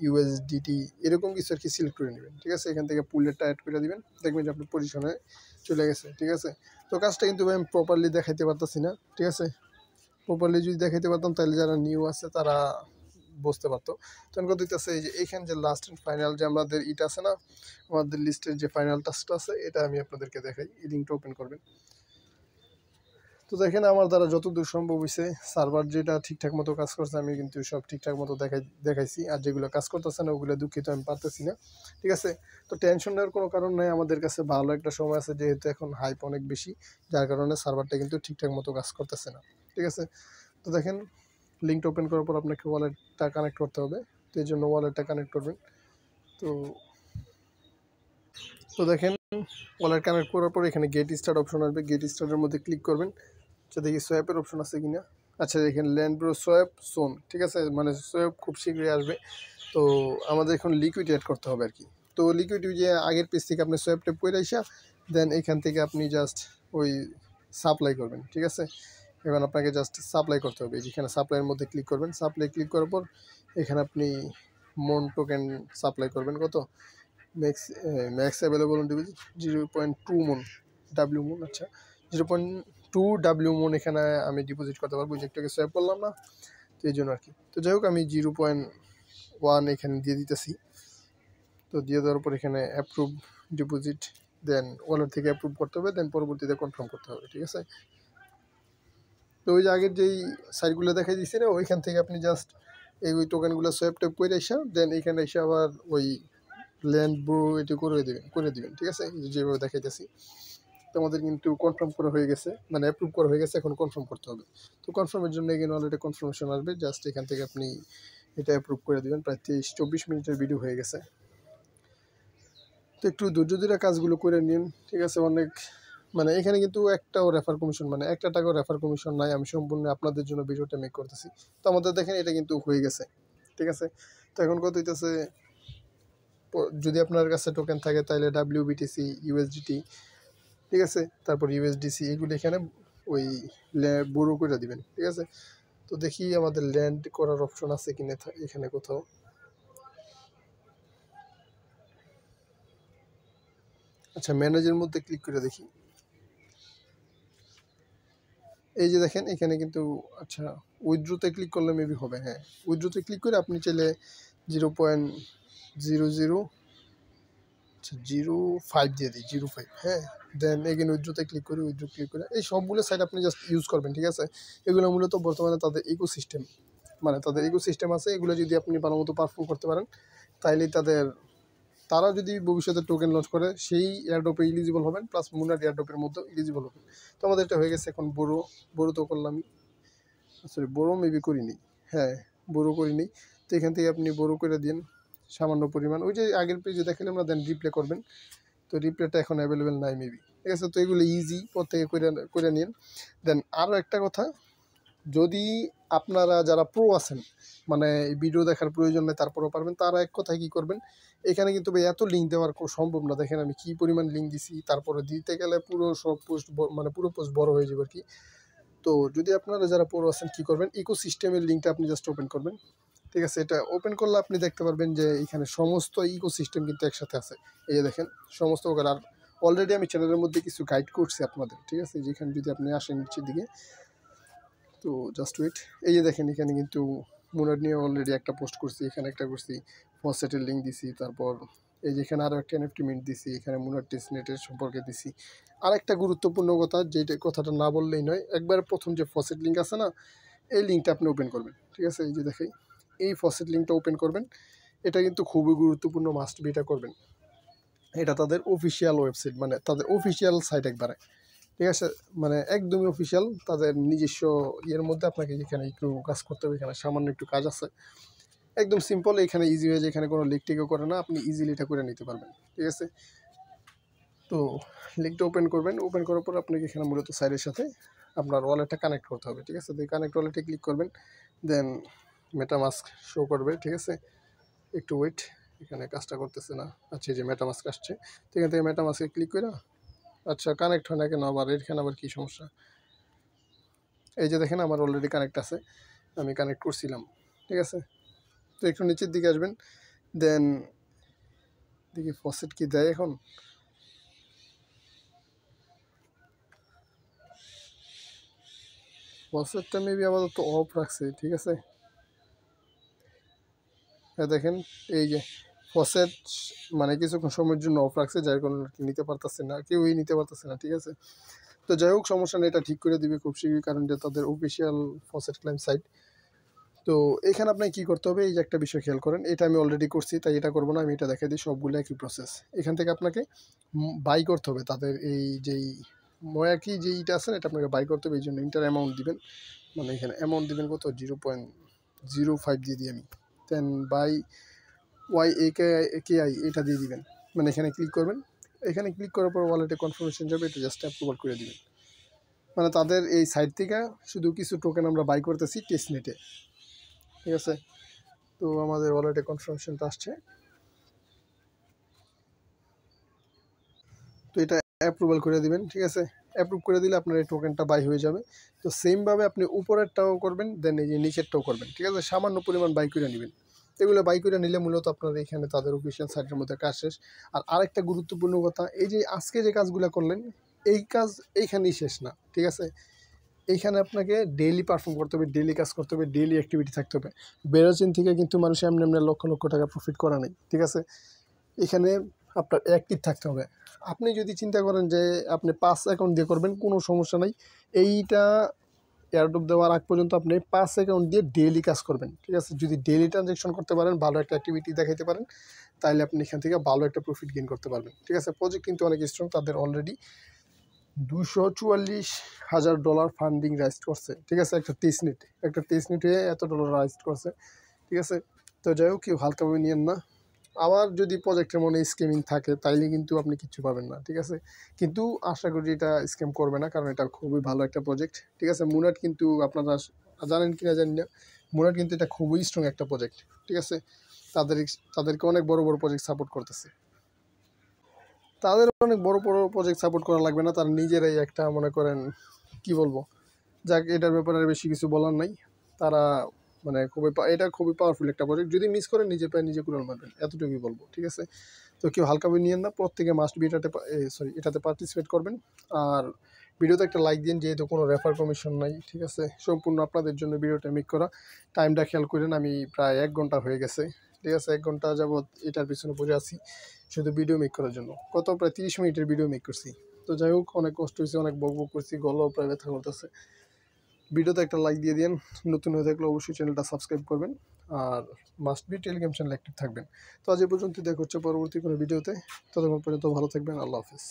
Speaker 1: ইউএসডিটি এরকম কিছু আর কি সিলেক্ট করে নেবেন, ঠিক আছে? এখান থেকে পুলেটটা অ্যাড করে দিবেন, দেখবেন যে আপনার পজিশনে চলে গেছে, ঠিক আছে? তো কাজটা কিন্তু আমি প্রপারলি দেখাইতে পারতেছি না, ঠিক আছে? প্রপারলি যদি দেখাইতে পারতাম তাহলে যারা নিউ আছে তারা বুঝতে পারতো। তখন কথা হইতেছে এই যে এইখানে যে লাস্ট অ্যান্ড ফাইনাল যে আমাদের ইটা আছে না, আমাদের লিস্টের যে ফাইনাল টাস্কটা আছে, এটা আমি আপনাদেরকে দেখাই। এই লিঙ্কটা ওপেন করবেন। তো দেখেন আমার দ্বারা যতদূর সম্ভব হয়েছে, সার্ভার যেটা ঠিকঠাক মতো কাজ করছে আমি কিন্তু সব ঠিকঠাক মতো দেখাইছি, আর যেগুলো কাজ করতেছে না ওগুলো দুঃখিত আমি পারতেছি না, ঠিক আছে? তো টেনশন নেওয়ার কোনো কারণ নাই, আমাদের কাছে ভালো একটা সময় আছে, যেহেতু এখন হাইপ অনেক বেশি, যার কারণে সার্ভারটা কিন্তু ঠিকঠাক মতো কাজ করতেছে না, ঠিক আছে? তো দেখেন লিঙ্কটা ওপেন করার পর আপনাকে ওয়ালেটটা কানেক্ট করতে হবে, তো এই জন্য ওয়ালেটটা কানেক্ট করবেন। তো তো দেখেন ওয়ালেট কানেক্ট করার পর এখানে গেট স্টার্ট অপশন আসবে, গেট স্টার্টের মধ্যে ক্লিক করবেন। আচ্ছা দেখি সোয়াপের অপশন আছে কিনা। আচ্ছা দেখেন ল্যান্ড ব্রো সোয়াপ সোন, ঠিক আছে? মানে সোয়াপ খুব শীঘ্রই আসবে। তো আমাদের এখন লিকুইড অ্যাড করতে হবে আর কি। তো লিকুইড যে আগের পেজ থেকে আপনি সোয়াপ টেপ করে আসা, দেন এখান থেকে আপনি জাস্ট ওই সাপ্লাই করবেন, ঠিক আছে? এবার আপনাকে জাস্ট সাপ্লাই করতে হবে, যেখানে সাপ্লাইয়ের মধ্যে ক্লিক করবেন। সাপ্লাই ক্লিক করার পর এখানে আপনি মন টোকেন সাপ্লাই করবেন। কত ম্যাক্স অ্যাভেলেবল ডিপোজিট 0.2 মন ডাব্লিউ মন। আচ্ছা 0.2 ডাব্লিউ মন এখানে আমি ডিপোজিট করতে পারবো, যে একটাকে সোয়াপ করলাম না, তো এই জন্য আর কি। তো যাই হোক আমি 0.1 এখানে দিয়ে দিতেছি। তো দিয়ে দেওয়ার পর এখানে অ্যাপ্রুভ ডিপোজিট, দেন ওয়ালেট থেকে অ্যাপ্রুভ করতে হবে, দেন পরবর্তীতে কনফার্ম করতে হবে, ঠিক আছে? তো ওই যে আগের যেই সাইটগুলো দেখাই দিচ্ছি না, ওইখান থেকে আপনি জাস্ট ওই টোকেনগুলো সোয়াপ টেপ করে এসে দেন এখানে এসে আবার ওই ল্যান্ড ব্রো এটি করে দিবেন, ঠিক আছে? যেভাবে দেখাইতেছি। তো আমাদের কিন্তু কনফার্ম করা হয়ে গেছে, মানে অ্যাপ্রুভ করা হয়ে গেছে, এখন কনফার্ম করতে হবে। তো কনফার্মের জন্য এখানে অলরেডি কনফার্মেশন আসবে, জাস্ট এখান থেকে আপনি এটা অ্যাপ্রুভ করে দেবেন। প্রায় 23-24 মিনিটের ভিডিও হয়ে গেছে। তো একটু ধৈর্য ধরে কাজগুলো করে নিন, ঠিক আছে? অনেক মানে এখানে কিন্তু একটাও রেফার কমিশন, মানে 1 টাকাও রেফার কমিশন নাই, আমি সম্পূর্ণ আপনাদের জন্য ভিডিওটা মেক করতেছি। তো আমাদের দেখেন এটা কিন্তু হয়ে গেছে, ঠিক আছে? তো এখন কত হইতেছে, যদি আপনার কাছে টোকেন থাকে তাহলে WBTC ইউএসডিটি, ঠিক আছে? তারপর ইউএসডিসি এগুলো এখানে ওই বড়ো করে দিবেন, ঠিক আছে? তো দেখি আমাদের ল্যান্ড করার অপশন আছে কিনা এখানে কোথাও। আচ্ছা ম্যানেজের মধ্যে ক্লিক করে দেখি। এই যে দেখেন এখানে কিন্তু আচ্ছা উইথড্রোতে ক্লিক করলে মেবি হবে। হ্যাঁ উইথড্রোতে ক্লিক করে আপনি চাইলে 0.00 আচ্ছা 05 দিয়ে দিই 05, হ্যাঁ। দেন এগেন উইথড্রোতে ক্লিক করি, উইথড্রো ক্লিক করে এই সবগুলো সাইট আপনি জাস্ট ইউজ করবেন, ঠিক আছে। এগুলো মূলত বর্তমানে তাদের ইকোসিস্টেম, মানে তাদের ইকোসিস্টেম আছে, এগুলো যদি আপনি ভালো মতো পারফর্ম করতে পারেন তাইলেই তারা যদি ভবিষ্যতে টোকেন লঞ্চ করে সেই এয়ারড্রপে ইলিজিবল হবেন, প্লাস মুনার এয়ারড্রপের মধ্যেও ইলিজিবল হবেন। তো আমাদের এটা হয়ে গেছে। এখন বড়ো তো করলাম, সরি বড়ো মেবি করিনি, হ্যাঁ বড়ো করিনি। তো এখান থেকে আপনি বড়ো করে দিন সামান্য পরিমাণ, ওই যে আগের পেজে দেখালাম না, দেন রিপ্লে করবেন। তো রিপ্লেটা এখন অ্যাভেলেবেল নাই মেবি, ঠিক আছে। তো এগুলো ইজি পর থেকে করে নিন। দেন আরও একটা কথা, যদি আপনারা যারা প্রো আছেন, মানে ভিডিও দেখার প্রয়োজন নেই তারপরেও পারবেন, তারা এক কথায় কী করবেন, এখানে কিন্তু ভাই এত লিঙ্ক দেওয়ার সম্ভব না। দেখেন আমি কী পরিমাণ লিঙ্ক দিছি, তারপরে দিতে গেলে পুরো সব পোস্ট মানে পুরো পোস্ট বড় হয়ে যাবে আর কি। তো যদি আপনারা যারা প্রো আছেন কী করবেন, ইকোসিস্টেমের লিঙ্কটা আপনি জাস্ট ওপেন করবেন, ঠিক আছে। এটা ওপেন করলে আপনি দেখতে পারবেন যে এখানে সমস্ত ইকোসিস্টেম কিন্তু একসাথে আছে। এই যে দেখেন সমস্ত প্রকার। আর অলরেডি আমি চ্যানেলের মধ্যে কিছু গাইড করছি আপনাদের, ঠিক আছে। যেখানে যদি আপনি আসেন নিচের দিকে, তো জাস্ট ওয়েট, এই যে দেখেন এখানে কিন্তু মুনার নিয়ে অলরেডি একটা পোস্ট করছি, এখানে একটা করছি, ফসেটের লিঙ্ক দিছি, তারপর এই যেখানে আরও একটা এনএফটি মিন্ট দিছি, এখানে মুনার টেস্টনেটের সম্পর্কে দিছি। আর একটা গুরুত্বপূর্ণ কথা, যেটা কথাটা না বললেই নয়, একবার প্রথম যে ফসেট লিঙ্ক আছে না, এই লিঙ্কটা আপনি ওপেন করবেন, ঠিক আছে। এই যে দেখাই, এই ফসেট লিঙ্কটা ওপেন করবেন। এটা কিন্তু খুবই গুরুত্বপূর্ণ, মাস্ট বি এটা করবেন। এটা তাদের অফিসিয়াল ওয়েবসাইট, মানে তাদের অফিসিয়াল সাইট একবারে, ঠিক আছে। মানে একদমই অফিসিয়াল, তাদের নিজস্ব ইয়ের মধ্যে আপনাকে এখানে একটু কাজ করতে হবে। এখানে সামান্য একটু কাজ আছে, একদম সিম্পল, এখানে ইজি হয়ে যায়, এখানে কোনো লিঙ্কটিকেও করে না, আপনি ইজিলি এটা করে নিতে পারবেন, ঠিক আছে। তো লিঙ্কটা ওপেন করবেন, ওপেন করার পর আপনাকে এখানে মূলত সাইটের সাথে আপনার ওয়ালেটটা কানেক্ট করতে হবে, ঠিক আছে। তো কানেক্ট ওয়ালেটে ক্লিক করবেন, দেন মেটামাস্ক শো করবে, ঠিক আছে। একটু ওয়েট, এখানে কাজটা করতেছে না। আচ্ছা এই যে মেটামাস্ক আসছে, তো এখান থেকে মেটামাস্কে ক্লিক করে, আচ্ছা কানেক্ট হয় না কেন আবার, এখানে আবার কী সমস্যা। এই যে দেখেন আমার অলরেডি কানেক্ট আছে, আমি কানেক্ট করছিলাম, ঠিক আছে। তো একটু নিচের দিকে আসবেন, দেন দেখি ফসেট কি দেয় এখন। ফসেটটা মেবি আপাতত অফ রাখছে, ঠিক আছে। হ্যাঁ দেখেন এই যে ফসেট মানে কিছুক্ষণ সময়ের জন্য অফ রাখছে, যার কারণে নিতে পারতেছে না, কেউই নিতে পারতেছে না, ঠিক আছে। তো যাই হোক সমস্যা নেই, এটা ঠিক করে দিবে খুব শীঘ্রই, কারণ যে তাদের অফিসিয়াল ফসেট ক্লাইম সাইট। তো এখানে আপনাকে কী করতে হবে, এই যে একটা বিষয় খেয়াল করেন, এটা আমি অলরেডি করছি তাই এটা করবো না, আমি এটা দেখাই দিই, সবগুলো একই প্রসেস। এখান থেকে আপনাকে বাই করতে হবে তাদের এই যেই ময়াকি যেইটা আছে, এটা আপনাকে বাই করতে হবে। এই জন্য ইন্টার অ্যামাউন্ট দিবেন, মানে এখানে অ্যামাউন্ট দিবেন কত, 0.05 দিয়ে দিই আমি। দেন বাই YAKI এটা দিয়ে দিবেন, মানে এখানে ক্লিক করবেন। এখানে ক্লিক করার পর ওয়ালেটে কনফার্মেশন যাবে, এটা জাস্ট অ্যাপ্রুভাল করে দিবেন। মানে তাদের এই সাইট থেকে শুধু কিছু টোকেন আমরা বাই করতেছি টেস্টনেটে, ঠিক আছে। তো আমাদের ওয়ালেটে কনফার্মেশনটা আসছে, তো এটা অ্যাপ্রুভাল করে দিবেন, ঠিক আছে। অ্যাপ্রুভ করে দিলে আপনার এই টোকেনটা বাই হয়ে যাবে। তো সেমভাবে আপনি উপরেরটাও করবেন, দেন এই যে নিচেরটাও করবেন, ঠিক আছে। সামান্য পরিমাণ বাই করে নেবেন, এগুলো বাই করে নিলে মূলত আপনার এখানে তাদের অফিসিয়াল সাইটের মধ্যে কাজ শেষ। আর আরেকটা গুরুত্বপূর্ণ কথা, এই যে আজকে যে কাজগুলো করলেন, এই কাজ এইখানেই শেষ না, ঠিক আছে। এইখানে আপনাকে ডেইলি পারফর্ম করতে হবে, ডেইলি কাজ করতে হবে, ডেইলি অ্যাক্টিভিটি থাকতে হবে। বেরোচিন থেকে কিন্তু মানুষ এমনি এমনি লক্ষ লক্ষ টাকা প্রফিট করা নেই, ঠিক আছে। এখানে আপনার অ্যাক্টিভ থাকতে হবে। আপনি যদি চিন্তা করেন যে আপনি 5 অ্যাকাউন্ট দিয়ে করবেন, কোনো সমস্যা নাই। এইটা এয়ারড্রপ দেওয়ার আগ পর্যন্ত আপনি 5 অ্যাকাউন্ট দিয়ে ডেইলি কাজ করবেন, ঠিক আছে। যদি ডেইলি ট্রানজ্যাকশন করতে পারেন, ভালো একটা অ্যাক্টিভিটি দেখাতে পারেন, তাহলে আপনি এখান থেকে ভালো একটা প্রফিট গেইন করতে পারবেন, ঠিক আছে। প্রজেক্ট কিন্তু অনেক স্ট্রং, তাদের অলরেডি $244,000 ফান্ডিং রাইজ করছে, ঠিক আছে। একটা টেস্টনেট হয়ে এত ডলার রাইজ করছে, ঠিক আছে। তো যাই হোক কেউ হালকাভাবে নিয়েন না। আবার যদি প্রজেক্টের মনে স্কেমিং থাকে তাইলে কিন্তু আপনি কিচ্ছু পাবেন না, ঠিক আছে। কিন্তু আশা করি এটা স্ক্যাম করবে না, কারণ এটা খুবই ভালো একটা প্রজেক্ট, ঠিক আছে। মুনাট কিন্তু আপনারা জানেন কিনা জানি না, মুনাট কিন্তু এটা খুবই স্ট্রং একটা প্রজেক্ট, ঠিক আছে। তাদেরকে অনেক বড় বড় প্রজেক্ট সাপোর্ট করতেছে। তাদের অনেক বড় বড় প্রজেক্ট সাপোর্ট করা লাগবে না, তারা নিজেরাই একটা মনে করেন কি বলবো, যাক এটার ব্যাপারে বেশি কিছু বলার নাই। তারা মানে এটা খুবই পাওয়ারফুল একটা প্রজেক্ট, যদি মিস করেন নিজে পায়ে নিজে কুড়াল মারবেন, এতটুকুই বলবো, ঠিক আছে। তো কেউ হালকাভাবে নিয়েন না, প্রত্যেকে মাস্ট বি এটাতে পার্টিসিপেট করবেন। আর ভিডিওতে একটা লাইক দিন, যেহেতু কোনো রেফার কমিশন নাই, ঠিক আছে। সম্পূর্ণ আপনাদের জন্য ভিডিওটা মেক করা। টাইমটা খেয়াল করেন, আমি প্রায় 1 ঘন্টা হয়ে গেছে, ঠিক আছে 1 ঘন্টা যাবৎ এটার পিছনে পড়ে আছি শুধু ভিডিও মেক করার জন্য প্রায় 30 মিনিটের ভিডিও মেক করছি তো যাই হোক অনেক কষ্ট হয়েছে অনেক বক বক করছি গলাও প্রায় ব্যথা করতেছে ভিডিওতে একটা লাইক দিয়ে দিন নতুন হয়ে থাকলে অবশ্যই চ্যানেলটা সাবস্ক্রাইব করবেন আর must be Telegram channel active থাকবেন তো আজ এই পর্যন্ত দেখা হচ্ছে পরবর্তী কোনো ভিডিওতে ততক্ষণ পর্যন্ত ভালো থাকবেন আল্লাহ হাফেজ